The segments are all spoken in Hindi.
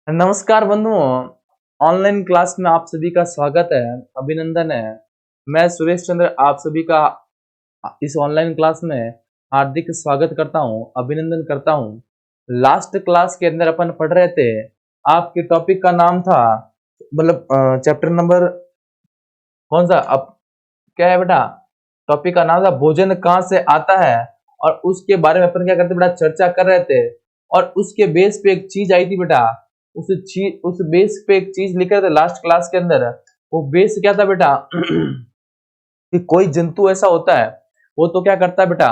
नमस्कार बंधुओं, ऑनलाइन क्लास में आप सभी का स्वागत है, अभिनंदन है। मैं सुरेश चंद्र आप सभी का इस ऑनलाइन क्लास में हार्दिक स्वागत करता हूं, अभिनंदन करता हूं। लास्ट क्लास के अंदर अपन पढ़ रहे थे, आपके टॉपिक का नाम था मतलब चैप्टर नंबर कौन सा? अब क्या है बेटा? टॉपिक का नाम था भोजन कहाँ से आता है, और उसके बारे में अपन क्या करते बेटा, चर्चा कर रहे थे। और उसके बेस पे एक चीज आई थी बेटा, उस बेस पे एक चीज लिख रहे थे लास्ट क्लास के अंदर। वो बेस क्या था बेटा कि कोई जंतु ऐसा होता है, वो तो क्या करता है बेटा,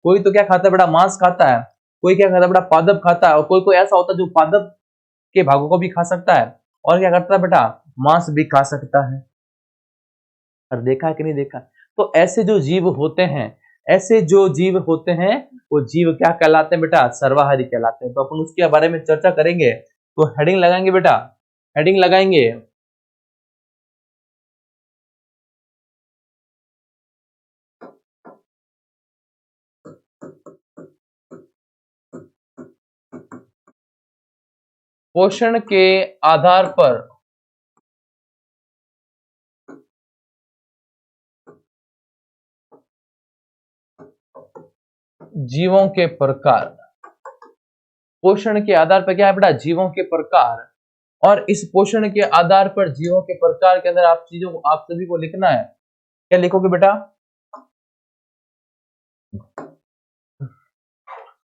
कोई तो क्या खाता है बेटा, मांस खाता है। कोई क्या खाता है बेटा, पादप खाता है। और कोई कोई ऐसा होता है जो पादप के भागों को भी खा सकता है, और क्या करता है बेटा, मांस भी खा सकता है। और देखा है कि नहीं देखा? तो ऐसे जो जीव होते हैं, ऐसे जो जीव होते हैं, वो जीव क्या कहलाते हैं बेटा, सर्वाहारी कहलाते हैं। तो अपन उसके बारे में चर्चा करेंगे। तो हेडिंग लगाएंगे बेटा, हेडिंग लगाएंगे, पोषण के आधार पर जीवों के प्रकार। पोषण के आधार पर क्या है बेटा, जीवों के प्रकार। और इस पोषण के आधार पर जीवों के प्रकार के अंदर आप चीजों को, आप सभी को लिखना है। क्या लिखोगे बेटा?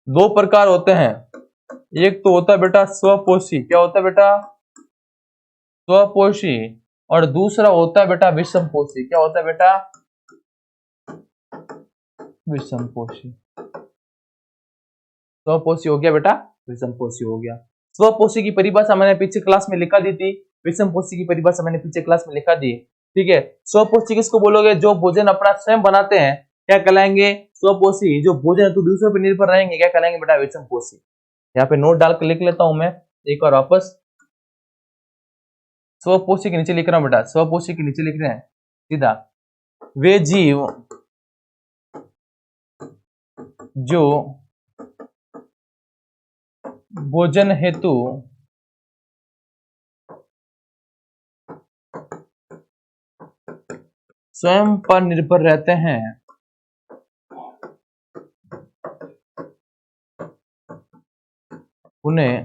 दो प्रकार होते हैं। एक तो होता है बेटा स्वपोषी। क्या होता है बेटा? स्वपोषी। और दूसरा होता है बेटा विषमपोषी। क्या होता है बेटा? विषमपोषी। स्वपोषी हो गया बेटा, विषमपोषी हो गया। स्वपोषी की परिभाषा मैंने पीछे क्लास में लिखा दी थी, विषमपोषी की परिभाषा मैंने पीछे क्लास में लिखा दी। ठीक है, स्वपोषी किसको बोलोगे? जो भोजन अपना स्वयं बनाते हैं, क्या कहलाएंगे? स्वपोषी। जो भोजन तो दूसरों पर निर्भर रहेंगे, क्या कहलाएंगे बेटा? विषमपोषी। यहाँ पे नोट डाल कर लिख लेता हूं मैं एक बार वापस। स्वपोषी के नीचे लिख रहा हूं बेटा, स्वपोषी के नीचे लिख रहे हैं सीधा, वे जीव जो भोजन हेतु स्वयं पर निर्भर रहते हैं, उन्हें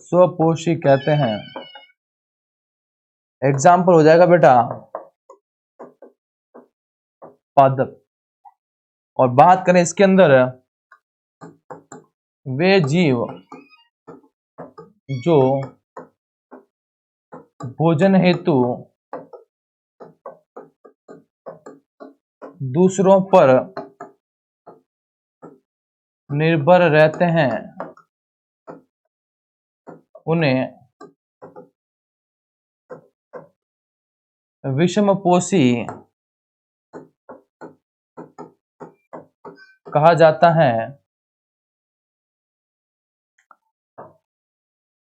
स्वपोषी कहते हैं। एग्जाम्पल हो जाएगा बेटा पादप। और बात करें इसके अंदर, वे जीव जो भोजन हेतु दूसरों पर निर्भर रहते हैं, उन्हें विषमपोषी कहा जाता है।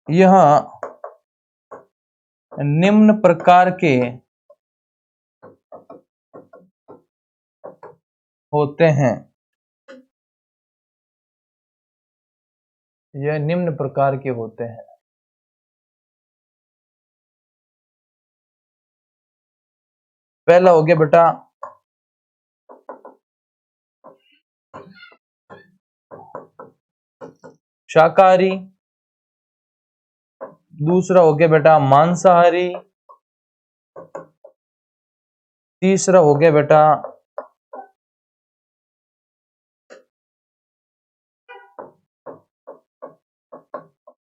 यह निम्न प्रकार के होते हैं। यह निम्न प्रकार के होते हैं। पहला हो गया बेटा शाकाहारी, दूसरा हो गया बेटा मांसाहारी, तीसरा हो गया बेटा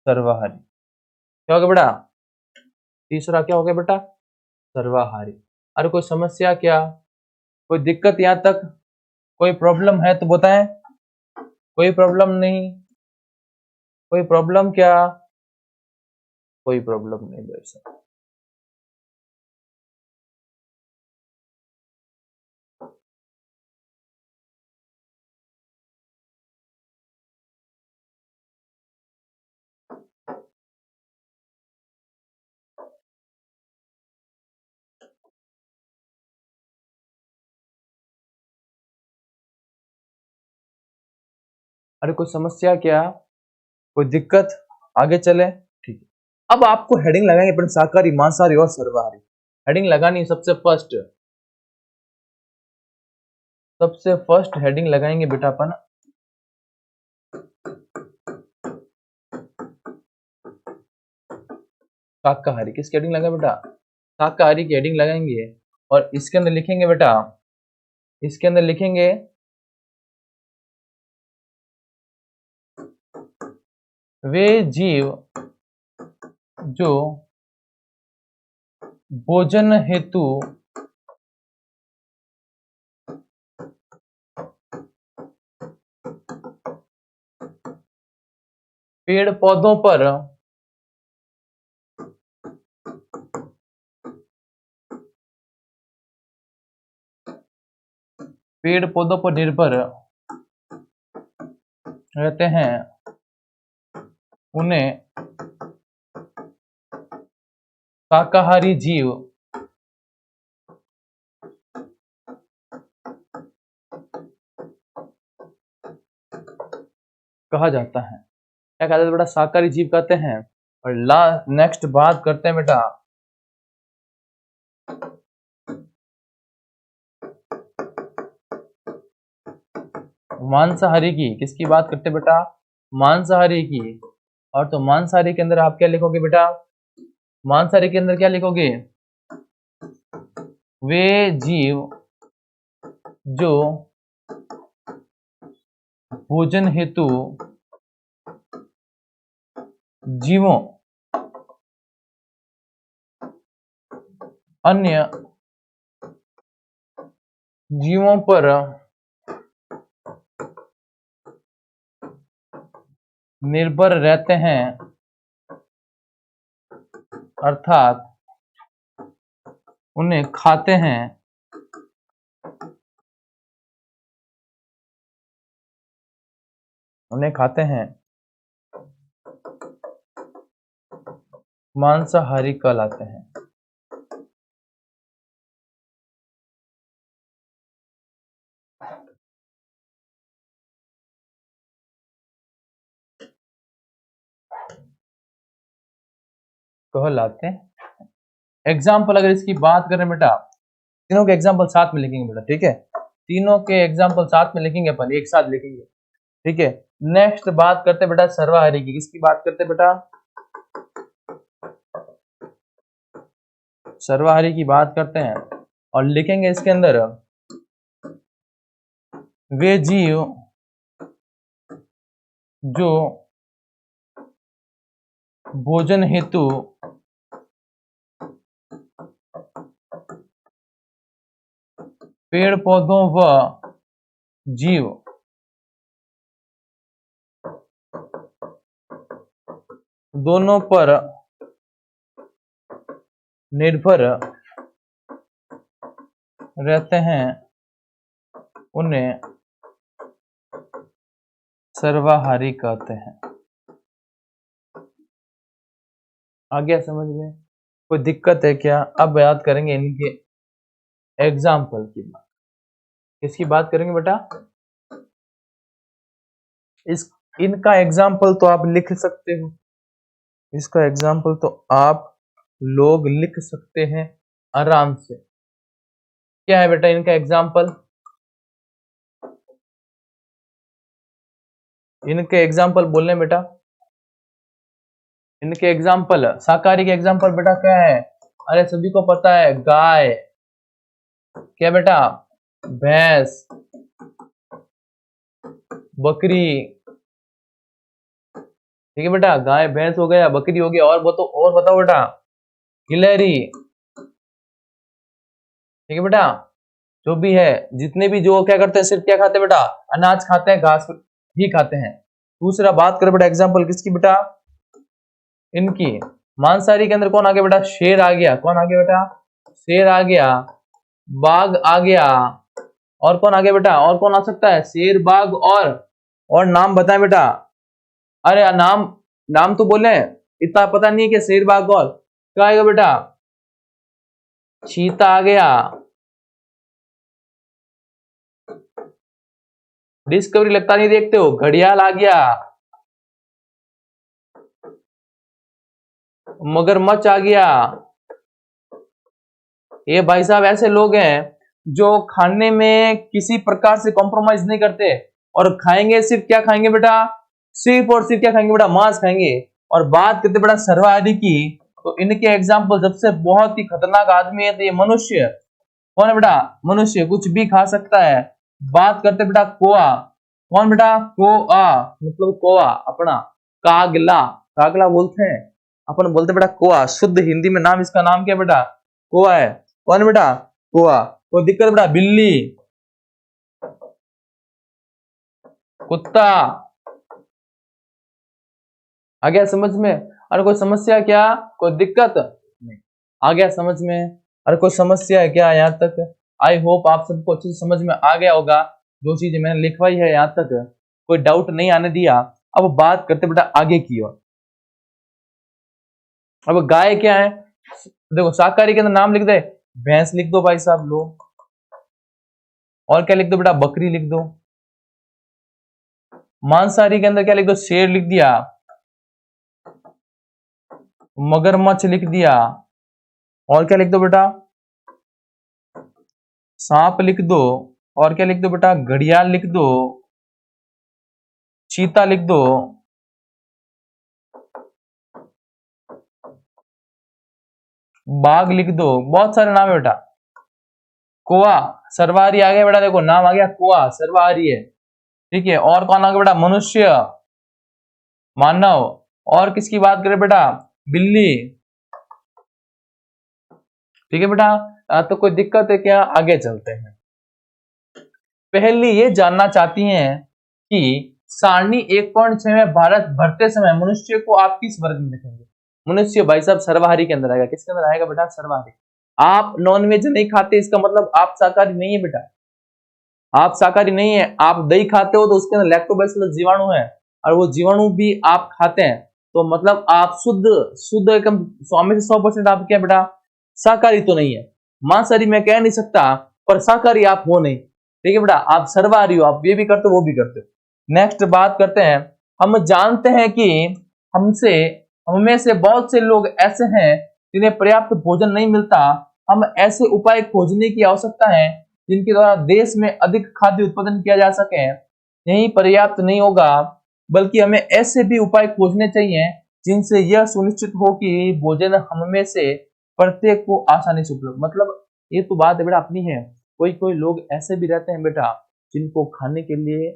सर्वाहारी। क्या हो गया बेटा? तीसरा क्या हो गया बेटा? सर्वाहारी। अरे कोई समस्या क्या, कोई दिक्कत यहां तक, कोई प्रॉब्लम है तो बताएं। कोई प्रॉब्लम नहीं? कोई प्रॉब्लम क्या? कोई प्रॉब्लम नहीं भाई साहब। अरे कोई समस्या क्या, कोई दिक्कत, आगे चले? ठीक है, अब आपको हेडिंग लगाएंगे अपन शाकाहारी, मांसाहारी और सर्वाहारी। हेडिंग लगानी है सबसे फर्स्ट हेडिंग लगाएंगे बेटा अपन शाकाहारी। किसकी हेडिंग लगा बेटा? शाकाहारी की हेडिंग लगाएंगे और इसके अंदर लिखेंगे बेटा, इसके अंदर लिखेंगे वे जीव जो भोजन हेतु पेड़ पौधों पर निर्भर रहते हैं, उन्हें शाकाहारी जीव कहा जाता है। क्या कहते हैं बेटा? शाकाहारी जीव कहते हैं। और नेक्स्ट बात करते हैं बेटा मांसाहारी की। किसकी बात करते हैं बेटा? मांसाहारी की। और तो मांसाहारी के अंदर आप क्या लिखोगे बेटा? मांसाहारी के अंदर क्या लिखोगे? वे जीव जो भोजन हेतु जीवों अन्य जीवों पर निर्भर रहते हैं, अर्थात उन्हें खाते हैं, मांसाहारी कहलाते हैं। कहलाते हैं। एग्जाम्पल अगर इसकी बात करें बेटा, तीनों के एग्जाम्पल साथ में लिखेंगे बेटा, ठीक है? तीनों के एग्जाम्पल साथ में लिखेंगे अपन, एक साथ लिखेंगे, ठीक है? नेक्स्ट बात करते हैं बेटा सर्वाहारी की। किसकी बात करते हैं बेटा? सर्वाहारी की बात करते हैं और लिखेंगे इसके अंदर वे जीव जो भोजन हेतु पेड़ पौधों व जीव दोनों पर निर्भर रहते हैं, उन्हें सर्वाहारी कहते हैं। आ गया समझ में? कोई दिक्कत है क्या? अब याद करेंगे इनके एग्जाम्पल की बात। किसकी बात करेंगे बेटा? इनका एग्जाम्पल तो आप लिख सकते हो, इसका एग्जाम्पल तो आप लोग लिख सकते हैं आराम से। क्या है बेटा इनका एग्जाम्पल? इनके एग्जाम्पल बोलने बेटा, इनके एग्जाम्पल शाकाहारी के एग्जाम्पल बेटा क्या है? अरे सभी को पता है, गाय, क्या बेटा? भैंस, बकरी, ठीक है बेटा? गाय भैंस हो गया, बकरी हो गया, और बताओ बेटा? गिलहरी, ठीक है बेटा? जो भी है, जितने भी जो क्या करते हैं, सिर्फ क्या खाते हैं बेटा? अनाज खाते हैं, घास ही खाते हैं। दूसरा बात करें बेटा एग्जाम्पल किसकी बेटा? इनकी मांसाहारी के अंदर कौन आ गया बेटा? शेर आ गया। कौन आ गया बेटा? शेर आ गया, बाघ आ गया, और कौन आ गया बेटा? और कौन आ सकता है? शेर, बाघ, और नाम बताएं बेटा। अरे नाम तो बोले, इतना पता नहीं है कि शेर, बाघ और क्या आएगा बेटा? चीता आ गया, डिस्कवरी लगता नहीं देखते हो, घड़ियाल आ गया, मगरमच्छ आ गया। ये भाई साहब ऐसे लोग हैं जो खाने में किसी प्रकार से कॉम्प्रोमाइज नहीं करते, और खाएंगे सिर्फ क्या खाएंगे बेटा, सिर्फ और सिर्फ क्या खाएंगे बेटा, मांस खाएंगे। और बात करते बेटा सर्वहारी की, तो इनके एग्जाम्पल सबसे बहुत ही खतरनाक आदमी है तो ये मनुष्य। कौन है बेटा, मनुष्य, कुछ भी खा सकता है। बात करते बेटा कोआ, कौन बेटा, कोआ, मतलब कोआ अपना, कागला, कागला बोलते हैं अपन, बोलते बेटा कोआ, शुद्ध हिंदी में नाम, इसका नाम क्या बेटा, कोआ है। कौन बेटा, कोआ। कोई दिक्कत बेटा, बिल्ली, कुत्ता, आ गया समझ में। अरे कोई समस्या क्या, कोई दिक्कत नहीं, आ गया समझ में। अरे कोई समस्या है क्या यहाँ तक, आई होप आप सबको अच्छे से समझ में आ गया होगा जो चीज मैंने लिखवाई है यहाँ तक, कोई डाउट नहीं आने दिया। अब बात करते बेटा आगे की ओर। अब गाय क्या है, देखो शाकाहारी के अंदर नाम लिख दे, भैंस लिख दो भाई साहब लो, और क्या लिख दो बेटा, बकरी लिख दो। मांसाहारी के अंदर क्या लिख दो, शेर लिख दिया, मगरमच्छ लिख दिया, और क्या लिख दो बेटा, सांप लिख दो, और क्या लिख दो बेटा, घड़ियाल लिख दो, चीता लिख दो, बाघ लिख दो, बहुत सारे नाम है बेटा। कोआ, सर्वहारी आ गया बेटा, देखो नाम आ गया कोआ, सर्वहारी है, ठीक है। और कौन आ गया बेटा, मनुष्य, मानव। और किसकी बात करें बेटा, बिल्ली, ठीक है बेटा। तो कोई दिक्कत है क्या, आगे चलते हैं। पहली ये जानना चाहती हैं कि सारणी 1.6 में भारत भरते समय मनुष्य को आप किस वर्ग में देखेंगे। मनुष्य भाई साहब सर्वहारी के अंदर आएगा, किसके अंदर आएगा बेटा, सर्वहारी। आप नॉनवेज नहीं खाते इसका मतलब आप शाकाहारी नहीं है बेटा, आप शाकाहारी नहीं है। आप दही खाते हो तो उसके अंदर लैक्टोबैसिलस जीवाणु है, और वो जीवाणु भी आप खाते हैं, तो मतलब आप शुद्ध शुद्ध एकदम 100 में से 100% आप क्या बेटा, शाकाहारी तो नहीं है। मांसाहारी मैं कह नहीं सकता, पर शाकाहारी आप हो नहीं, ठीक है बेटा, आप सर्वहारी हो, आप ये भी करते हो वो भी करते हो। नेक्स्ट बात करते हैं, हम जानते हैं कि हमसे हमें से बहुत से लोग ऐसे हैं जिन्हें पर्याप्त भोजन नहीं मिलता। हम ऐसे उपाय खोजने की आवश्यकता है जिनके द्वारा देश में अधिक खाद्य उत्पादन किया जा सके। यही पर्याप्त नहीं होगा, बल्कि हमें ऐसे भी उपाय खोजने चाहिए जिनसे यह सुनिश्चित हो कि भोजन हम में से प्रत्येक को आसानी से उपलब्ध। मतलब ये तो बात है बेटा अपनी है, कोई कोई लोग ऐसे भी रहते हैं बेटा जिनको खाने के लिए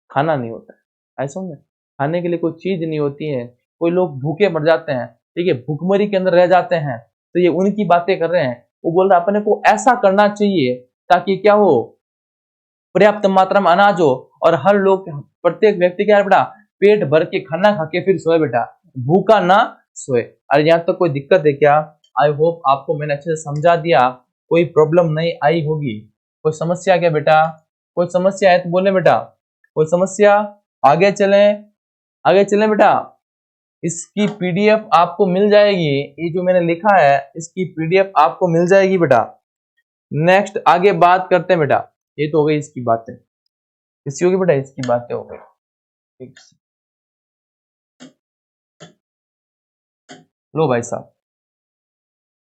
खाना नहीं होता है, ऐसा में खाने के लिए कोई चीज नहीं होती है, कोई लोग भूखे मर जाते हैं, ठीक है, भूखमरी के अंदर रह जाते हैं। तो ये उनकी बातें कर रहे हैं, वो बोल रहे हैं अपने को ऐसा करना चाहिए ताकि क्या हो, पर्याप्त मात्रा में अनाज हो, और हर लोग, प्रत्येक व्यक्ति क्या है बेटा, पेट भर के खाना खा के फिर सोए बेटा, भूखा ना सोए। अरे यहाँ तक तो कोई दिक्कत है क्या, आई होप आपको मैंने अच्छे से समझा दिया, कोई प्रॉब्लम नहीं आई होगी। कोई समस्या क्या बेटा, कोई समस्या है तो बोले बेटा, कोई समस्या। आगे चलें, आगे चलें बेटा। इसकी पीडीएफ आपको मिल जाएगी, ये जो मैंने लिखा है इसकी पीडीएफ आपको मिल जाएगी बेटा। नेक्स्ट आगे बात करते हैं बेटा, ये तो हो गई इसकी बातें, इसकी होगी बेटा, इसकी बातें हो गई। लो भाई साहब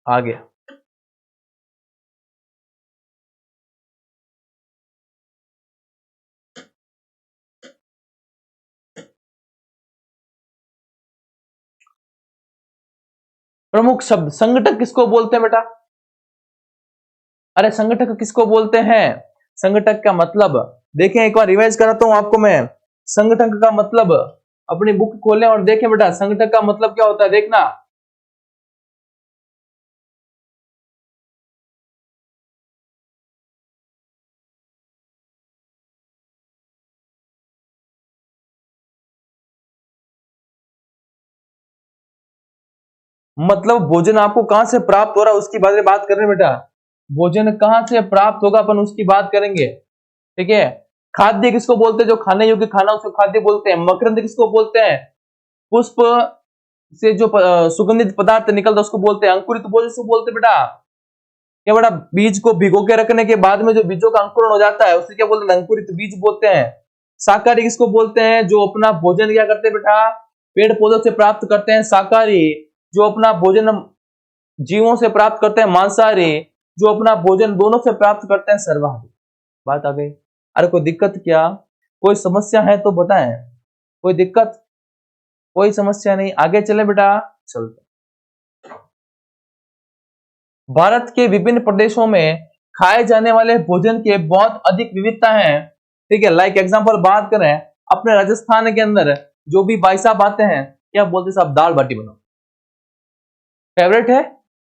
आ गया। प्रमुख शब्द, संगठक किसको बोलते हैं बेटा, अरे संगठक किसको बोलते हैं, संगठक का मतलब देखें, एक बार रिवाइज कराता हूं आपको मैं। संगठक का मतलब, अपनी बुक खोलें और देखें बेटा संगठक का मतलब क्या होता है, देखना। मतलब भोजन आपको कहां से प्राप्त हो रहा है उसकी बारे में बात कर रहे हैं बेटा, भोजन कहां से प्राप्त होगा अपन उसकी बात करेंगे, ठीक है। खाद्य किसको बोलते हैं, जो खाने योग्य खाना उसको खाद्य बोलते हैं। मकरंद किसको बोलते हैं, पुष्प से जो सुगंधित पदार्थ निकलता है उसको बोलते हैं। अंकुरित भोजन उसको बोलते हैं बेटा, क्या बेटा, बीज को भिगो के रखने के बाद में जो बीजों का अंकुरण हो जाता है उसे क्या बोलते हैं, अंकुरित बीज बोलते हैं। शाकाहारी किसको बोलते हैं? जो अपना भोजन क्या करते हैं बेटा? पेड़ पौधों से प्राप्त करते हैं, शाकाहारी। जो अपना भोजन जीवों से प्राप्त करते हैं, मांसाहारी। जो अपना भोजन दोनों से प्राप्त करते हैं, सर्वाहारी। बात आ गई। अरे कोई दिक्कत क्या? कोई समस्या है तो बताएं। कोई दिक्कत? कोई समस्या नहीं, आगे चले बेटा। चलते। भारत के विभिन्न प्रदेशों में खाए जाने वाले भोजन के बहुत अधिक विविधता है। ठीक है, लाइक एग्जांपल बात करें, अपने राजस्थान के अंदर जो भी भाई साहब आते हैं, क्या बोलते हैं साहब? दाल बाटी बनाओ, फेवरेट है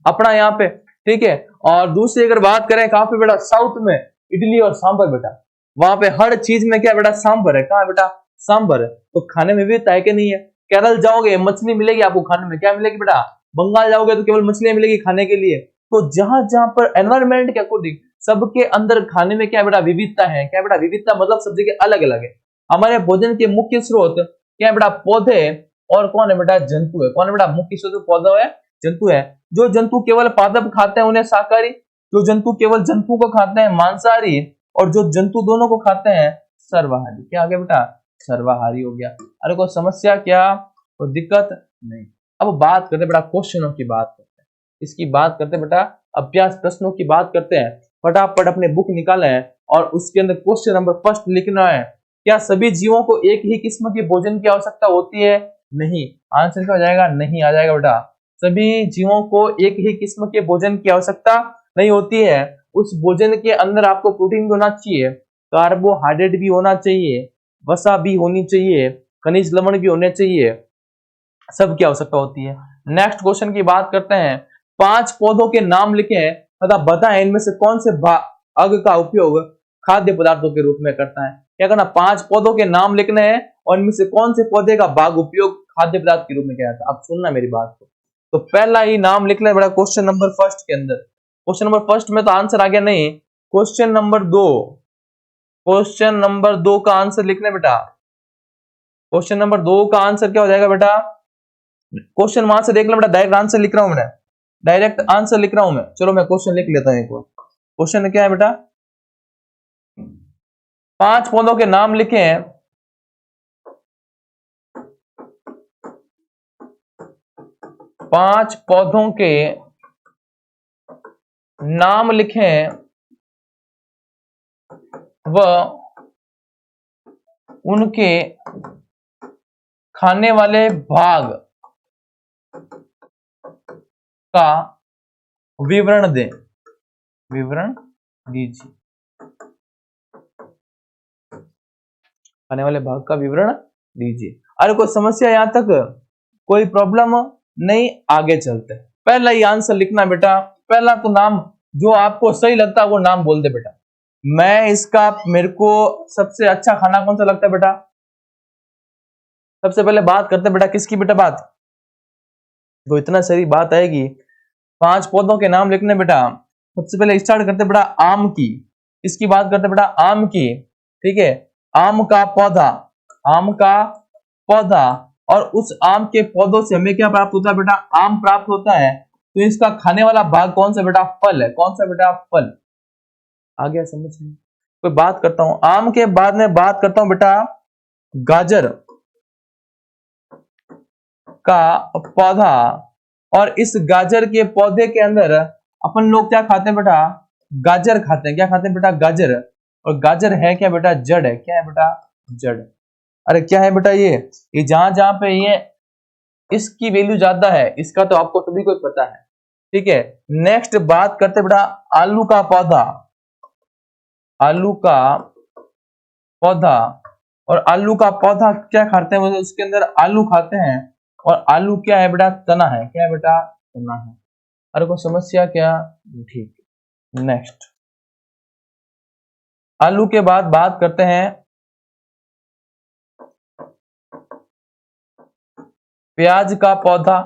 अपना यहाँ पे। ठीक है, और दूसरी अगर बात करें कहां पे बेटा? साउथ में इडली और सांभर बेटा। वहां पे हर चीज में क्या बेटा? सांभर है। कहा बेटा? सांभर है। तो खाने में भी तय के नहीं है। केरल जाओगे मछली मिलेगी आपको खाने में, क्या मिलेगी बेटा? बंगाल जाओगे तो केवल मछलियां मिलेगी खाने के लिए। तो जहां जहां पर एनवायरमेंट के अकॉर्डिंग सबके अंदर खाने में क्या बेटा? विविधता है। क्या बेटा? विविधता मतलब सब जगह अलग अलग है। हमारे भोजन के मुख्य स्रोत क्या है बेटा? पौधे। और कौन है बेटा? जंतु है। कौन है बेटा? मुख्य स्रोत पौधा है, जंतु है। जो जंतु केवल पादप खाते हैं उन्हें शाकाहारी, जो जंतु केवल जंतु को खाते हैं मांसाहारी, और जो जंतु दोनों को खाते हैं सर्वाहारी। क्या आ गया बेटा? सर्वाहारी हो गया। अरे कोई समस्या क्या? कोई दिक्कत नहीं। अब बात करते बेटा क्वेश्चनों की बात करते हैं, इसकी बात करते बेटा अभ्यास प्रश्नों की बात करते हैं। फटाफट अपने बुक निकाले हैं और उसके अंदर क्वेश्चन नंबर फर्स्ट लिखना है। क्या सभी जीवों को एक ही किस्म के भोजन की आवश्यकता होती है? नहीं। आंसर क्या हो जाएगा? नहीं आ जाएगा बेटा। सभी जीवों को एक ही किस्म के भोजन की आवश्यकता नहीं होती है। उस भोजन के अंदर आपको प्रोटीन भी होना चाहिए, कार्बोहाइड्रेट भी होना चाहिए, वसा भी होनी चाहिए, खनिज लवण भी होने चाहिए, सब की आवश्यकता होती है। नेक्स्ट क्वेश्चन की बात करते हैं। 5 पौधों के नाम लिखें तथा बताएं इनमें से कौन से भाग का उपयोग खाद्य पदार्थों के रूप में करता है। क्या करना? 5 पौधों के नाम लिखने हैं और इनमें से कौन से पौधे का भाग उपयोग खाद्य पदार्थ के रूप में किया जाता है। अब सुनना मेरी बात को। तो पहला ही नाम लिख ले बड़ा क्वेश्चन नंबर फर्स्ट के अंदर। क्वेश्चन नंबर फर्स्ट में तो आंसर आ गया नहीं। क्वेश्चन नंबर 2, क्वेश्चन नंबर 2 का आंसर लिखने बेटा। क्वेश्चन नंबर 2 का आंसर क्या हो जाएगा बेटा? क्वेश्चन वहां से देख लो बेटा, डायरेक्ट आंसर लिख रहा हूं मैं, डायरेक्ट आंसर लिख रहा हूं मैं। चलो मैं क्वेश्चन लिख लेता हूं एक बार। क्वेश्चन क्या है बेटा? 5 पौधों के नाम लिखे हैं। 5 पौधों के नाम लिखें व उनके खाने वाले भाग का विवरण दें। विवरण दीजिए। खाने वाले भाग का विवरण दीजिए। अरे कोई समस्या यहां तक? कोई प्रॉब्लम नहीं? आगे चलते हैं। पहला ही आंसर लिखना बेटा। पहला तो नाम जो आपको सही लगता है वो नाम बोल दे बेटा। मैं इसका, मेरे को सबसे अच्छा खाना कौन सा लगता है बेटा? सबसे पहले बात करते हैं बेटा किसकी बेटा? बात तो इतना सारी बात आएगी। 5 पौधों के नाम लिखने बेटा। सबसे पहले स्टार्ट करते बेटा आम की। इसकी बात करते बेटा आम की। ठीक है, आम का पौधा, आम का पौधा। और उस आम के पौधों से हमें क्या प्राप्त होता है बेटा? आम प्राप्त होता है। तो इसका खाने वाला भाग कौन सा बेटा? फल है। कौन सा बेटा? फल। आ गया समझ में? कोई बात करता हूं आम के बाद में, बात करता हूं बेटा गाजर का पौधा। और इस गाजर के पौधे के अंदर अपन लोग क्या खाते हैं बेटा? गाजर खाते हैं। क्या खाते हैं बेटा? गाजर। और गाजर है क्या बेटा? जड़ है। क्या है बेटा? जड़। अरे क्या है बेटा? ये जहां जहां पे ये इसकी वैल्यू ज्यादा है, इसका तो आपको सभी को पता है। ठीक है, नेक्स्ट बात करते बेटा आलू का पौधा। आलू का पौधा। और आलू का पौधा क्या खाते हैं? मतलब उसके अंदर आलू खाते हैं। और आलू क्या है बेटा? तना है। क्या है बेटा? तना है। अरे कोई समस्या क्या? ठीक। नेक्स्ट आलू के बाद बात करते हैं प्याज का पौधा।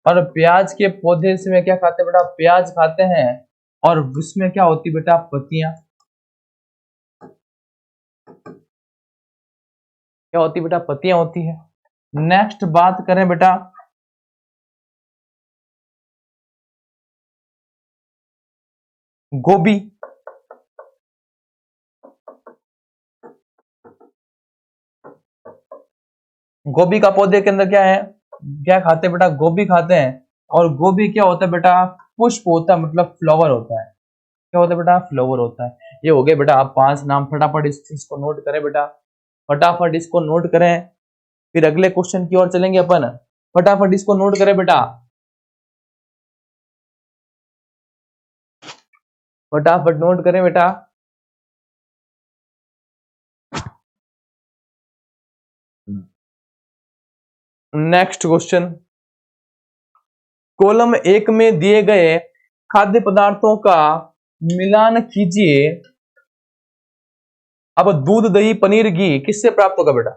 और प्याज के पौधे से में क्या खाते हैं बेटा? प्याज खाते हैं। और उसमें क्या होती बेटा? पत्तियां। क्या होती बेटा? पत्तियां होती है। नेक्स्ट बात करें बेटा गोभी। गोभी का पौधे के अंदर क्या है, क्या खाते हैं बेटा, गोभी खाते हैं। और गोभी क्या होता है बेटा, पुष्प होता है, मतलब फ्लावर होता है। क्या होता है बेटा, फ्लावर होता है। ये हो गए बेटा आप 5 नाम, फटाफट इस चीज को नोट करें बेटा, फटाफट इसको नोट करें, फिर अगले क्वेश्चन की ओर चलेंगे अपन। फटाफट इसको नोट करें बेटा, फटाफट नोट करें बेटा। नेक्स्ट क्वेश्चन, कॉलम 1 में दिए गए खाद्य पदार्थों का मिलान कीजिए। अब दूध, दही, पनीर, घी किससे प्राप्त होगा बेटा?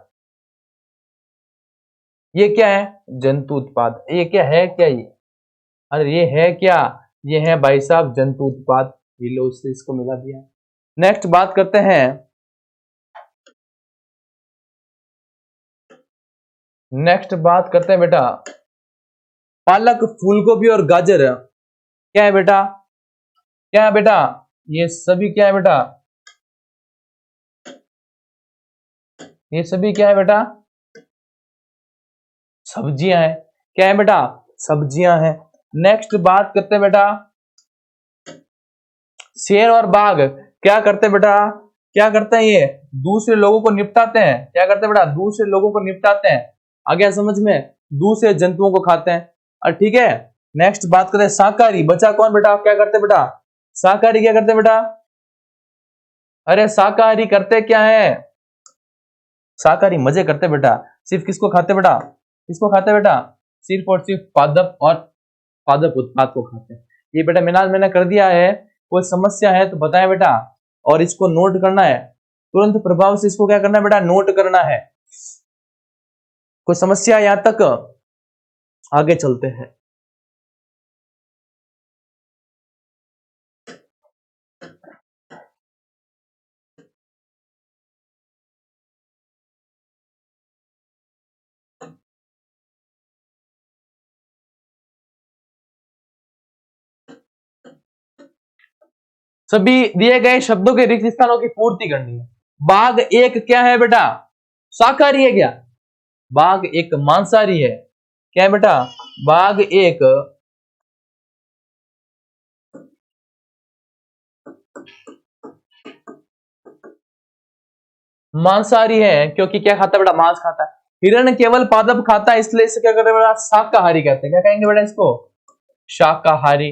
ये क्या है, जंतु उत्पाद। ये क्या है, क्या ये, अरे ये है क्या, ये है भाई साहब जंतु उत्पाद। ये लो, उससे इसको मिला दिया। नेक्स्ट बात करते हैं, नेक्स्ट बात करते हैं बेटा, पालक, फूलगोभी और गाजर क्या है बेटा, क्या है बेटा, ये सभी क्या है बेटा, ये सभी क्या है बेटा, सब्जियां हैं। क्या है बेटा, सब्जियां हैं। नेक्स्ट बात करते हैं बेटा, शेर और बाघ क्या करते हैं बेटा, क्या करते हैं, ये दूसरे लोगों को निपटाते हैं। क्या करते हैं बेटा, दूसरे लोगों को निपटाते हैं। आ गया समझ में, दूसरे जंतुओं को खाते हैं। और ठीक है, नेक्स्ट बात करते हैं शाकाहारी। बचा कौन बेटा, क्या करते बेटा, शाकाहारी क्या करते बेटा, अरे शाकाहारी करते क्या है, शाकाहारी मजे करते बेटा। सिर्फ किसको खाते बेटा, किसको खाते बेटा, सिर्फ और सिर्फ पादप और पादप उत्पाद को खाते हैं। ये बेटा मैंने कर दिया है, कोई समस्या है तो बताएं बेटा, और इसको नोट करना है तुरंत प्रभाव से, इसको क्या करना है बेटा, नोट करना है। कोई समस्या यहां तक, आगे चलते हैं। सभी दिए गए शब्दों के रिक्त स्थानों की पूर्ति करनी है। बाघ एक क्या है बेटा, शाकाहारी है क्या, बाघ एक मांसाहारी है। क्या है बेटा, बाघ एक मांसाहारी है, क्योंकि क्या खाता है बेटा, मांस खाता है। हिरण केवल पादप खाता है, इसलिए इसे क्या करते हैं बेटा, शाकाहारी कहते हैं। क्या कहेंगे बेटा इसको, शाकाहारी।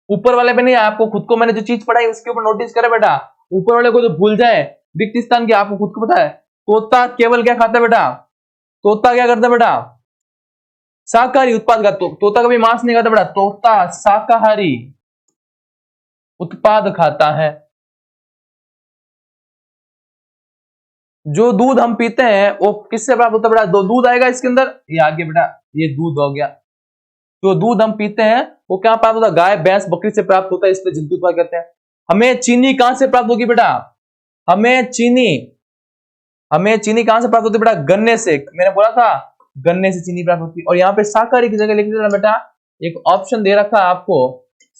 ऊपर वाले पे नहीं, आपको खुद को मैंने जो चीज पढ़ाई उसके ऊपर नोटिस करे बेटा, ऊपर वाले को तो भूल जाए, रिक्त स्थान की आपको खुद को पता है। तोता केवल क्या खाता है बेटा, तोता क्या करता है बेटा, शाकाहारी उत्पाद का, तोता कभी मांस नहीं खाता बेटा, तोता शाकाहारी उत्पाद खाता है। जो दूध हम पीते हैं वो किससे प्राप्त होता है बेटा, दो दूध आएगा इसके अंदर, ये आगे बेटा, ये दूध हो गया। जो दूध हम पीते हैं वो क्या प्राप्त होता है, गाय, भैंस, बकरी से प्राप्त होता है, इसलिए जंतु उत्पाद कहते हैं। हमें चीनी कहां से प्राप्त होगी बेटा, हमें चीनी, हमें चीनी कहां से प्राप्त होती है बेटा, गन्ने से। मैंने बोला था गन्ने से चीनी प्राप्त होती है। और यहाँ पे शाकाहारी की जगह लिख देना बेटा, एक ऑप्शन दे रखा है आपको,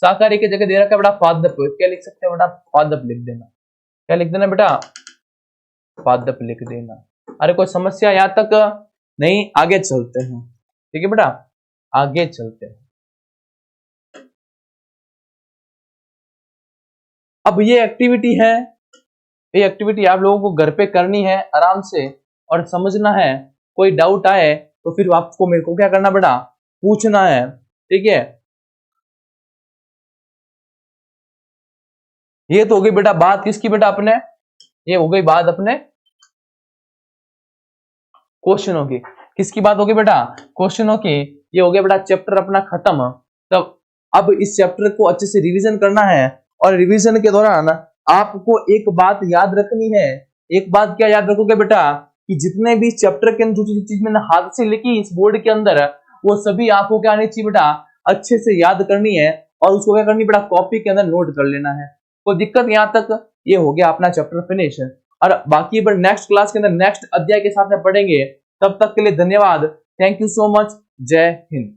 शाकाहारी की जगह दे रखा है बेटा पादप। क्या लिख सकते हैं बेटा, पादप लिख देना। क्या लिख देना बेटा, पादप लिख देना। अरे कोई समस्या यहां तक नहीं, आगे चलते हैं। ठीक है बेटा, आगे चलते हैं। अब ये एक्टिविटी है, ये एक्टिविटी आप लोगों को घर पे करनी है आराम से और समझना है। कोई डाउट आए तो फिर आपको मेरे को क्या करना बेटा, पूछना है। ठीक है, ये तो हो गई बेटा बात किसकी बेटा, अपने, ये हो गई बात अपने क्वेश्चनों की। किसकी बात होगी बेटा, क्वेश्चनों की। ये हो गया बेटा चैप्टर अपना खत्म। तब अब इस चैप्टर को अच्छे से रिवीजन करना है, और रिवीजन के दौरान आपको एक बात याद रखनी है। एक बात क्या याद रखोगे बेटा, कि जितने भी चैप्टर के अंदर जो चीज मैंने हाथ से लिखी इस बोर्ड के अंदर, वो सभी आपको क्या आनी चाहिए बेटा, अच्छे से याद करनी है, और उसको क्या करनी बेटा, कॉपी के अंदर नोट कर लेना है। कोई दिक्कत यहां तक, ये हो गया अपना चैप्टर फिनिश। और बाकी पर नेक्स्ट क्लास के अंदर नेक्स्ट अध्याय के साथ में पढ़ेंगे। तब तक के लिए धन्यवाद, थैंक यू सो मच, जय हिंद।